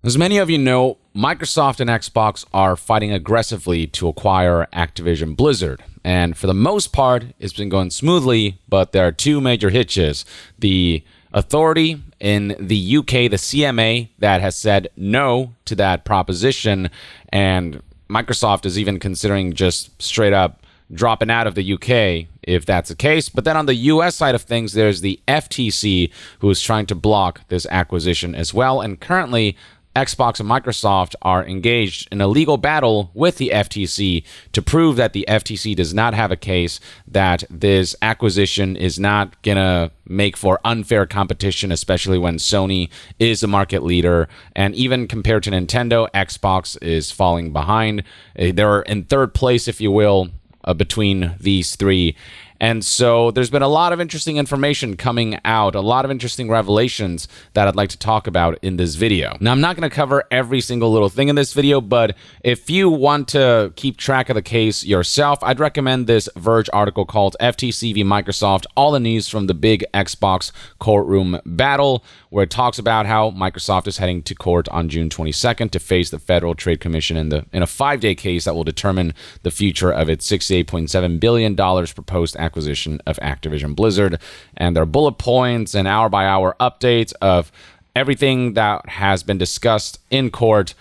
As many of you know, Microsoft and Xbox are fighting aggressively to acquire Activision Blizzard. And for the most part, it's been going smoothly, but there are two major hitches. The authority in the UK, the CMA, that has said no to that proposition, and Microsoft is even considering just straight up dropping out of the UK if that's the case. But then on the US side of things, there's the FTC who is trying to block this acquisition as well. And currently, Xbox and Microsoft are engaged in a legal battle with the FTC to prove that the FTC does not have a case, that this acquisition is not going to make for unfair competition, especially when Sony is the market leader. And even compared to Nintendo, Xbox is falling behind. They're in third place, if you will, between these three. And so there's been a lot of interesting information coming out, a lot of interesting revelations that I'd like to talk about in this video. Now, I'm not going to cover every single little thing in this video, but if you want to keep track of the case yourself, I'd recommend this Verge article called FTC v. Microsoft, all the news from the big Xbox courtroom battle, where it talks about how Microsoft is heading to court on June 22nd to face the Federal Trade Commission in a 5-day case that will determine the future of its $68.7 billion proposed acquisition of Activision Blizzard. And there are bullet points and hour-by-hour updates of everything that has been discussed in court.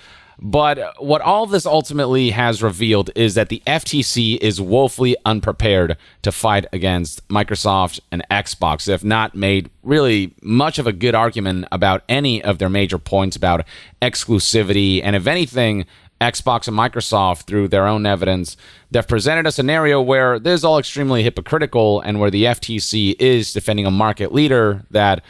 But what all of this ultimately has revealed is that the FTC is woefully unprepared to fight against Microsoft and Xbox. They have not made really much of a good argument about any of their major points about exclusivity. And if anything, Xbox and Microsoft, through their own evidence, they've presented a scenario where this is all extremely hypocritical and where the FTC is defending a market leader that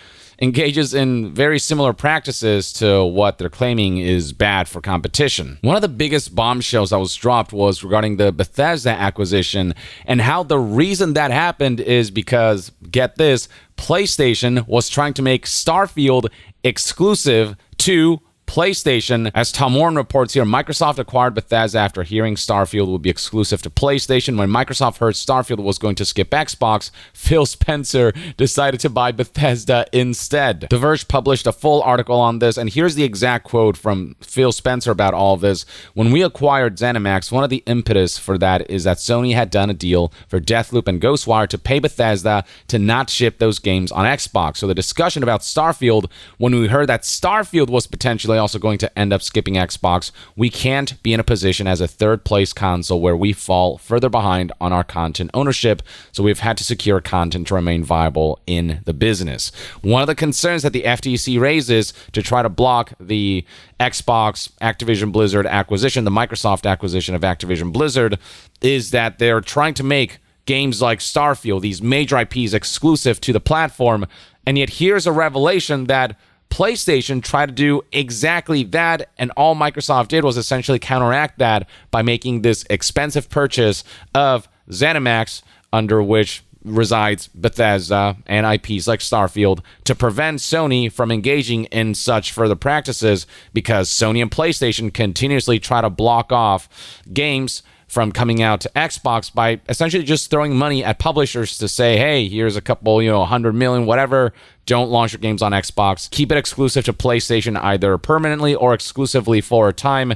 engages in very similar practices to what they're claiming is bad for competition. One of the biggest bombshells that was dropped was regarding the Bethesda acquisition, and how the reason that happened is because, get this, PlayStation was trying to make Starfield exclusive to PlayStation. As Tom Warren reports here, Microsoft acquired Bethesda after hearing Starfield would be exclusive to PlayStation. When Microsoft heard Starfield was going to skip Xbox, Phil Spencer decided to buy Bethesda instead. The Verge published a full article on this, and here's the exact quote from Phil Spencer about all of this. When we acquired ZeniMax, one of the impetus for that is that Sony had done a deal for Deathloop and Ghostwire to pay Bethesda to not ship those games on Xbox. So the discussion about Starfield, when we heard that Starfield was potentially also going to end up skipping Xbox, we can't be in a position as a third place console where we fall further behind on our content ownership, so we've had to secure content to remain viable in the business. One of the concerns that the FTC raises to try to block the Xbox Activision Blizzard acquisition, the Microsoft acquisition of Activision Blizzard, is that they're trying to make games like Starfield, these major IPs, exclusive to the platform, and yet here's a revelation that PlayStation tried to do exactly that, and all Microsoft did was essentially counteract that by making this expensive purchase of ZeniMax, under which resides Bethesda and IPs like Starfield, to prevent Sony from engaging in such further practices, because Sony and PlayStation continuously try to block off games from coming out to Xbox by essentially just throwing money at publishers to say, hey, here's a couple, 100 million, whatever. Don't launch your games on Xbox. Keep it exclusive to PlayStation either permanently or exclusively for a time.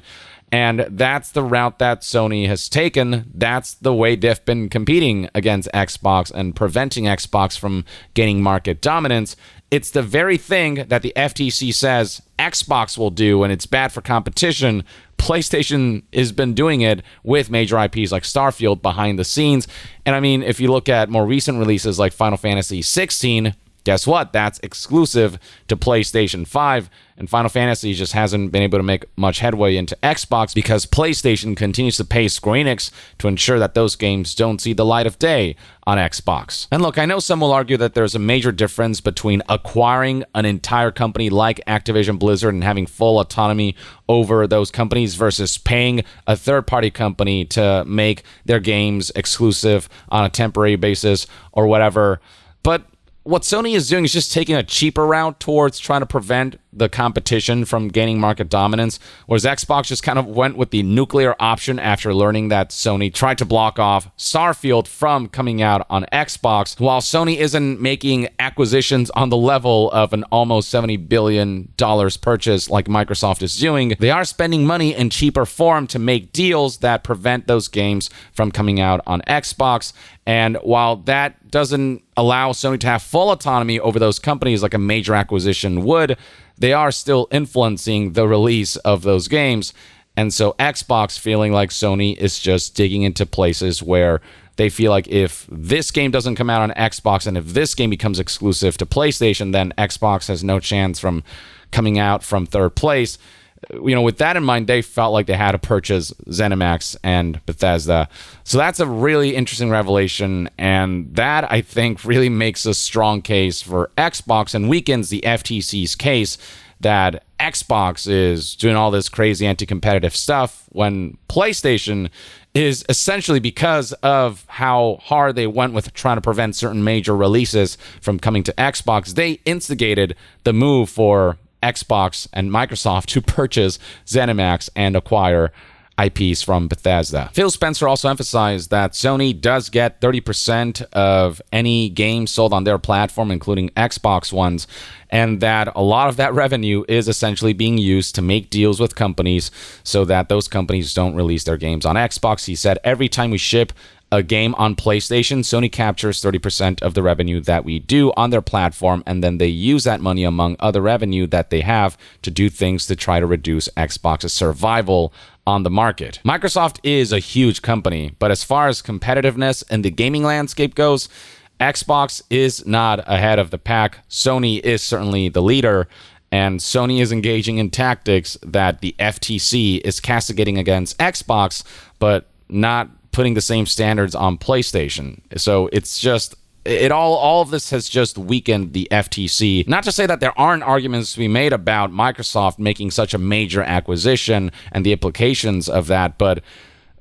And that's the route that Sony has taken. That's the way they've been competing against Xbox and preventing Xbox from gaining market dominance. It's the very thing that the FTC says Xbox will do, and it's bad for competition. PlayStation has been doing it with major IPs like Starfield behind the scenes. And I mean, if you look at more recent releases like Final Fantasy 16, guess what? That's exclusive to PlayStation 5, and Final Fantasy just hasn't been able to make much headway into Xbox because PlayStation continues to pay Square Enix to ensure that those games don't see the light of day on Xbox. And look, I know some will argue that there's a major difference between acquiring an entire company like Activision Blizzard and having full autonomy over those companies versus paying a third-party company to make their games exclusive on a temporary basis or whatever. But what Sony is doing is just taking a cheaper route towards trying to prevent the competition from gaining market dominance, whereas Xbox just kind of went with the nuclear option after learning that Sony tried to block off Starfield from coming out on Xbox. While Sony isn't making acquisitions on the level of an almost $70 billion purchase like Microsoft is doing, they are spending money in cheaper form to make deals that prevent those games from coming out on Xbox. And while that doesn't allow Sony to have full autonomy over those companies like a major acquisition would, they are still influencing the release of those games. And so Xbox, feeling like Sony is just digging into places where they feel like if this game doesn't come out on Xbox and if this game becomes exclusive to PlayStation, then Xbox has no chance from coming out from third place. With that in mind, they felt like they had to purchase ZeniMax and Bethesda. So that's a really interesting revelation, and that, I think, really makes a strong case for Xbox and weakens the FTC's case that Xbox is doing all this crazy anti-competitive stuff when PlayStation is essentially, because of how hard they went with trying to prevent certain major releases from coming to Xbox, they instigated the move for Xbox and Microsoft to purchase ZeniMax and acquire IPs from Bethesda. Phil Spencer also emphasized that Sony does get 30% of any game sold on their platform, including Xbox ones, and that a lot of that revenue is essentially being used to make deals with companies so that those companies don't release their games on Xbox. He said, every time we ship a game on PlayStation, Sony captures 30% of the revenue that we do on their platform, and then they use that money among other revenue that they have to do things to try to reduce Xbox's survival on the market. Microsoft is a huge company, but as far as competitiveness in the gaming landscape goes, Xbox is not ahead of the pack. Sony is certainly the leader, and Sony is engaging in tactics that the FTC is castigating against Xbox, but not putting the same standards on PlayStation. So it's just, all of this has just weakened the FTC. Not to say that there aren't arguments to be made about Microsoft making such a major acquisition and the implications of that, but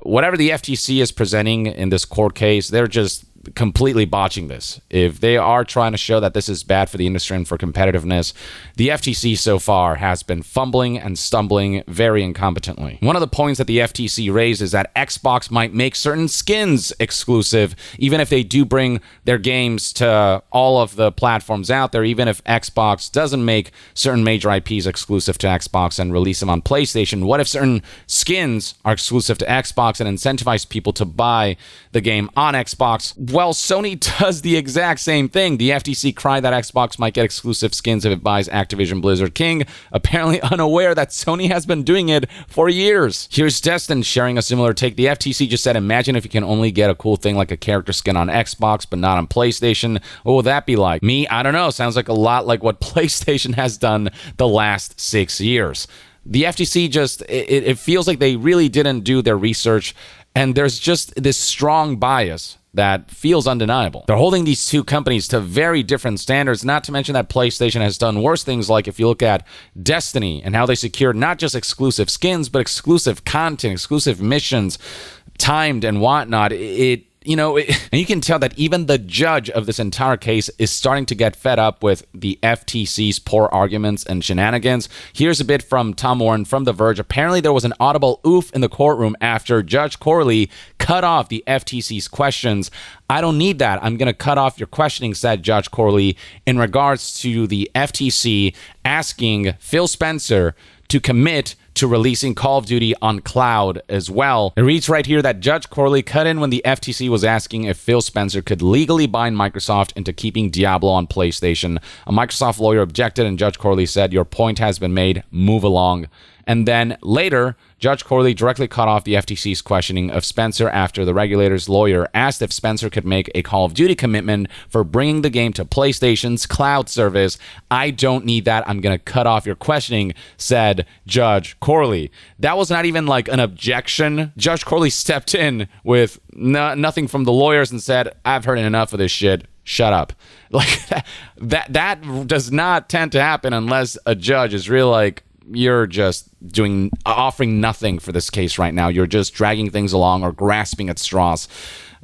whatever the FTC is presenting in this court case, they're just completely botching this. If they are trying to show that this is bad for the industry and for competitiveness, the FTC so far has been fumbling and stumbling very incompetently. One of the points that the FTC raised is that Xbox might make certain skins exclusive, even if they do bring their games to all of the platforms out there, even if Xbox doesn't make certain major IPs exclusive to Xbox and release them on PlayStation. What if certain skins are exclusive to Xbox and incentivize people to buy the game on Xbox? Well, Sony does the exact same thing. The FTC cried that Xbox might get exclusive skins if it buys Activision Blizzard King, apparently unaware that Sony has been doing it for years. Here's Destin sharing a similar take. The FTC just said, imagine if you can only get a cool thing like a character skin on Xbox, but not on PlayStation. What would that be like? Me, I don't know. Sounds like a lot like what PlayStation has done the last 6 years. The FTC just, it feels like they really didn't do their research, and there's just this strong bias that feels undeniable. They're holding these two companies to very different standards, not to mention that PlayStation has done worse things, like if you look at Destiny and how they secured not just exclusive skins, but exclusive content, exclusive missions, timed and whatnot. And you can tell that even the judge of this entire case is starting to get fed up with the FTC's poor arguments and shenanigans. Here's a bit from Tom Warren from The Verge. Apparently, there was an audible oof in the courtroom after Judge Corley cut off the FTC's questions. I don't need that. I'm going to cut off your questioning, said Judge Corley, in regards to the FTC asking Phil Spencer to commit to releasing Call of Duty on cloud as well. It reads right here that Judge Corley cut in when the FTC was asking if Phil Spencer could legally bind Microsoft into keeping Diablo on PlayStation. A Microsoft lawyer objected, and Judge Corley said, your point has been made, move along. And then later, Judge Corley directly cut off the FTC's questioning of Spencer after the regulator's lawyer asked if Spencer could make a Call of Duty commitment for bringing the game to PlayStation's cloud service. I don't need that. I'm going to cut off your questioning, said Judge Corley. That was not even like an objection. Judge Corley stepped in with nothing from the lawyers and said, I've heard enough of this shit. Shut up. Like that does not tend to happen unless a judge is really like, you're just offering nothing for this case right now. You're just dragging things along or grasping at straws.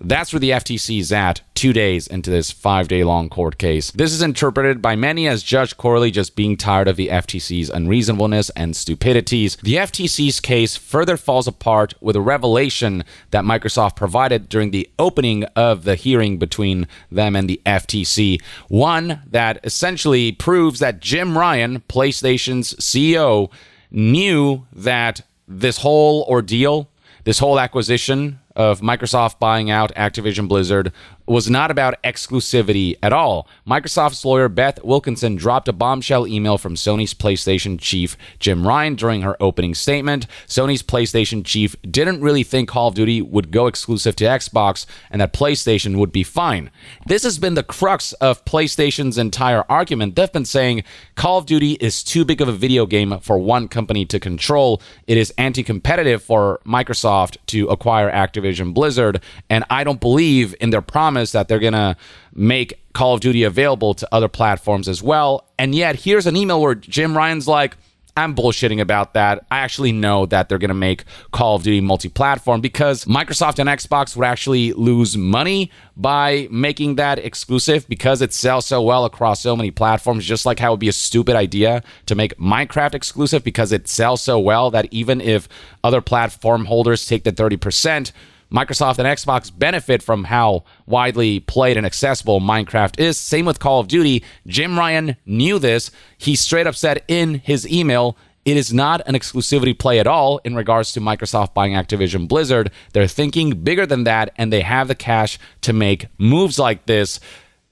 That's where the FTC is at 2 days into this 5-day-long court case. This is interpreted by many as Judge Corley just being tired of the FTC's unreasonableness and stupidities. The FTC's case further falls apart with a revelation that Microsoft provided during the opening of the hearing between them and the FTC. One that essentially proves that Jim Ryan, PlayStation's CEO, knew that this whole ordeal, this whole acquisition of Microsoft buying out Activision Blizzard was not about exclusivity at all. Microsoft's lawyer Beth Wilkinson dropped a bombshell email from Sony's PlayStation chief Jim Ryan during her opening statement. Sony's PlayStation chief didn't really think Call of Duty would go exclusive to Xbox and that PlayStation would be fine. This has been the crux of PlayStation's entire argument. They've been saying Call of Duty is too big of a video game for one company to control. It is anti-competitive for Microsoft to acquire Activision Blizzard, and I don't believe in their promise that they're going to make Call of Duty available to other platforms as well. And yet, here's an email where Jim Ryan's like, I'm bullshitting about that. I actually know that they're going to make Call of Duty multi-platform because Microsoft and Xbox would actually lose money by making that exclusive because it sells so well across so many platforms, just like how it would be a stupid idea to make Minecraft exclusive because it sells so well that even if other platform holders take the 30%, Microsoft and Xbox benefit from how widely played and accessible Minecraft is. Same with Call of Duty. Jim Ryan knew this. He straight up said in his email, it is not an exclusivity play at all in regards to Microsoft buying Activision Blizzard. They're thinking bigger than that, and they have the cash to make moves like this.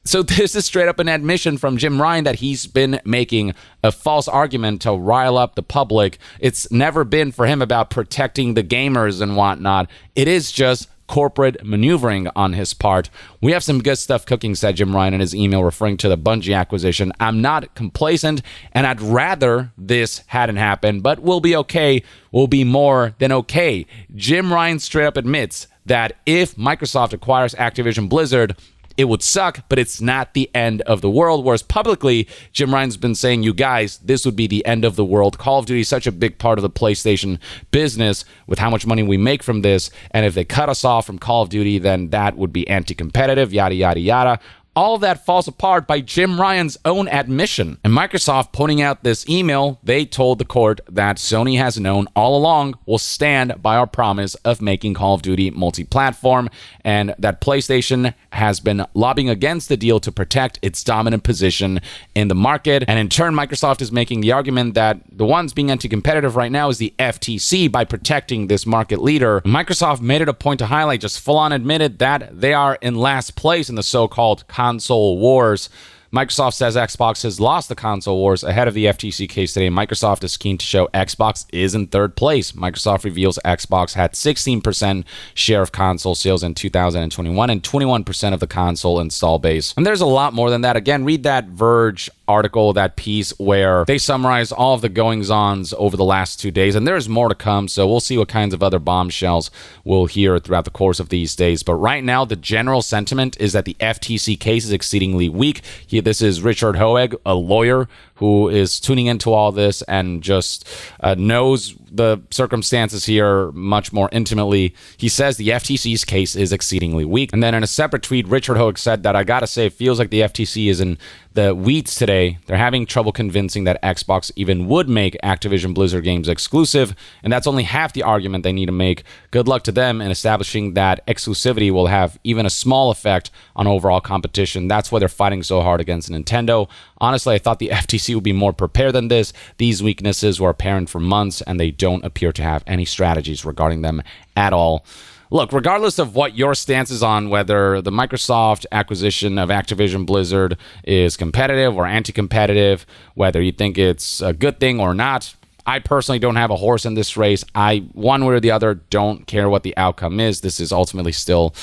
So this is straight up an admission from Jim Ryan that he's been making a false argument to rile up the public. It's never been for him about protecting the gamers and whatnot. It is just corporate maneuvering on his part. We have some good stuff cooking, said Jim Ryan in his email referring to the Bungie acquisition. I'm not complacent, and I'd rather this hadn't happened, but we'll be okay. We'll be more than okay. Jim Ryan straight up admits that if Microsoft acquires Activision Blizzard, it would suck, but it's not the end of the world. Whereas publicly, Jim Ryan's been saying, you guys, this would be the end of the world. Call of Duty is such a big part of the PlayStation business with how much money we make from this. And if they cut us off from Call of Duty, then that would be anti-competitive, yada, yada, yada. All of that falls apart by Jim Ryan's own admission. And Microsoft putting out this email, they told the court that Sony has known all along will stand by our promise of making Call of Duty multi-platform, and that PlayStation has been lobbying against the deal to protect its dominant position in the market. And in turn, Microsoft is making the argument that the ones being anti-competitive right now is the FTC by protecting this market leader. Microsoft made it a point to highlight, just full-on admitted that they are in last place in the so-called console wars. Microsoft says Xbox has lost the console wars ahead of the FTC case today. Microsoft is keen to show Xbox is in third place. Microsoft reveals Xbox had 16% share of console sales in 2021 and 21% of the console install base. And there's a lot more than that. Again, read that Verge article, that piece where they summarize all of the goings-ons over the last 2 days, and there's more to come, so we'll see what kinds of other bombshells we'll hear throughout the course of these days. But right now, the general sentiment is that the FTC case is exceedingly weak. This is Richard Hoeg, a lawyer who is tuning into all this and just knows the circumstances here much more intimately. He says the FTC's case is exceedingly weak. And then in a separate tweet, Richard Hoeg said that, I gotta say, it feels like the FTC is in the weeds today. They're having trouble convincing that Xbox even would make Activision Blizzard games exclusive, and that's only half the argument they need to make. Good luck to them in establishing that exclusivity will have even a small effect on overall competition. That's why they're fighting so hard against Nintendo. Honestly, I thought the FTC would be more prepared than this. These weaknesses were apparent for months, and they don't appear to have any strategies regarding them at all. Look, regardless of what your stance is on whether the Microsoft acquisition of Activision Blizzard is competitive or anti-competitive, whether you think it's a good thing or not, I personally don't have a horse in this race. I, one way or the other, don't care what the outcome is. This is ultimately still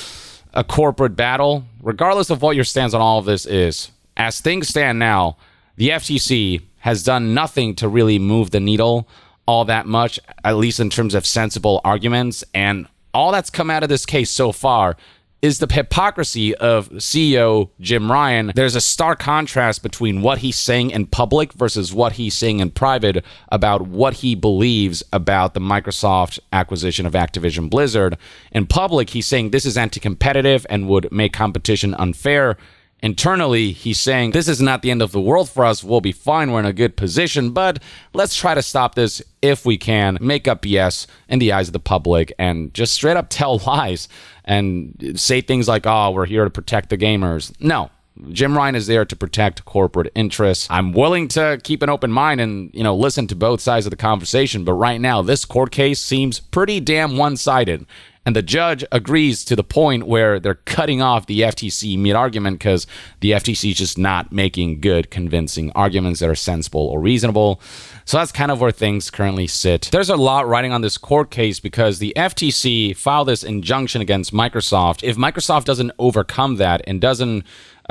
a corporate battle. Regardless of what your stance on all of this is, as things stand now, the FTC has done nothing to really move the needle all that much, at least in terms of sensible arguments, and all that's come out of this case so far is the hypocrisy of CEO Jim Ryan. There's a stark contrast between what he's saying in public versus what he's saying in private about what he believes about the Microsoft acquisition of Activision Blizzard. In public, he's saying this is anti-competitive and would make competition unfair. Internally, he's saying, this is not the end of the world for us. We'll be fine. We're in a good position, but let's try to stop this if we can, make up BS in the eyes of the public, and just straight up tell lies and say things like, oh, we're here to protect the gamers. No. Jim Ryan is there to protect corporate interests. I'm willing to keep an open mind and, listen to both sides of the conversation, but right now, this court case seems pretty damn one-sided. And the judge agrees to the point where they're cutting off the FTC mid-argument because the FTC is just not making good, convincing arguments that are sensible or reasonable. So that's kind of where things currently sit. There's a lot riding on this court case because the FTC filed this injunction against Microsoft. If Microsoft doesn't overcome that and doesn't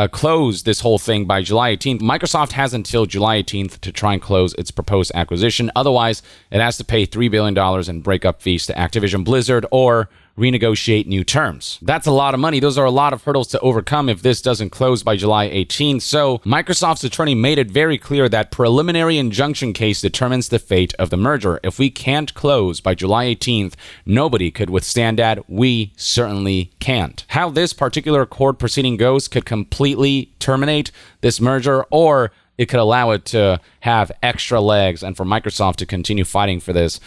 close this whole thing by July 18th, Microsoft has until July 18th to try and close its proposed acquisition. Otherwise, it has to pay $3 billion in breakup fees to Activision Blizzard or renegotiate new terms. That's a lot of money. Those are a lot of hurdles to overcome if this doesn't close by July 18th. So Microsoft's attorney made it very clear that preliminary injunction case determines the fate of the merger. If we can't close by July 18th, nobody could withstand that. We certainly can't. How this particular court proceeding goes could completely terminate this merger, or it could allow it to have extra legs and for Microsoft to continue fighting for this.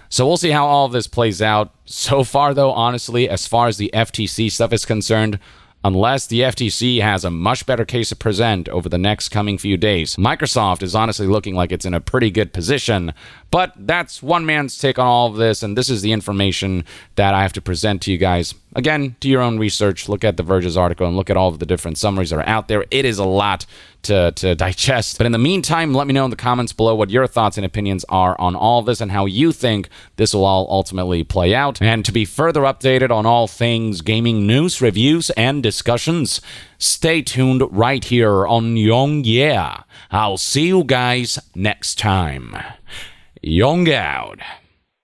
So we'll see how all of this plays out. So far, though, honestly, as far as the FTC stuff is concerned, unless the FTC has a much better case to present over the next coming few days, Microsoft is honestly looking like it's in a pretty good position. But that's one man's take on all of this, and this is the information that I have to present to you guys. Again, do your own research, look at The Verge's article, and look at all of the different summaries that are out there. It is a lot to digest. But in the meantime, let me know in the comments below what your thoughts and opinions are on all of this and how you think this will all ultimately play out. And to be further updated on all things gaming news, reviews, and discussions, stay tuned right here on Young Yeah. I'll see you guys next time. Young out.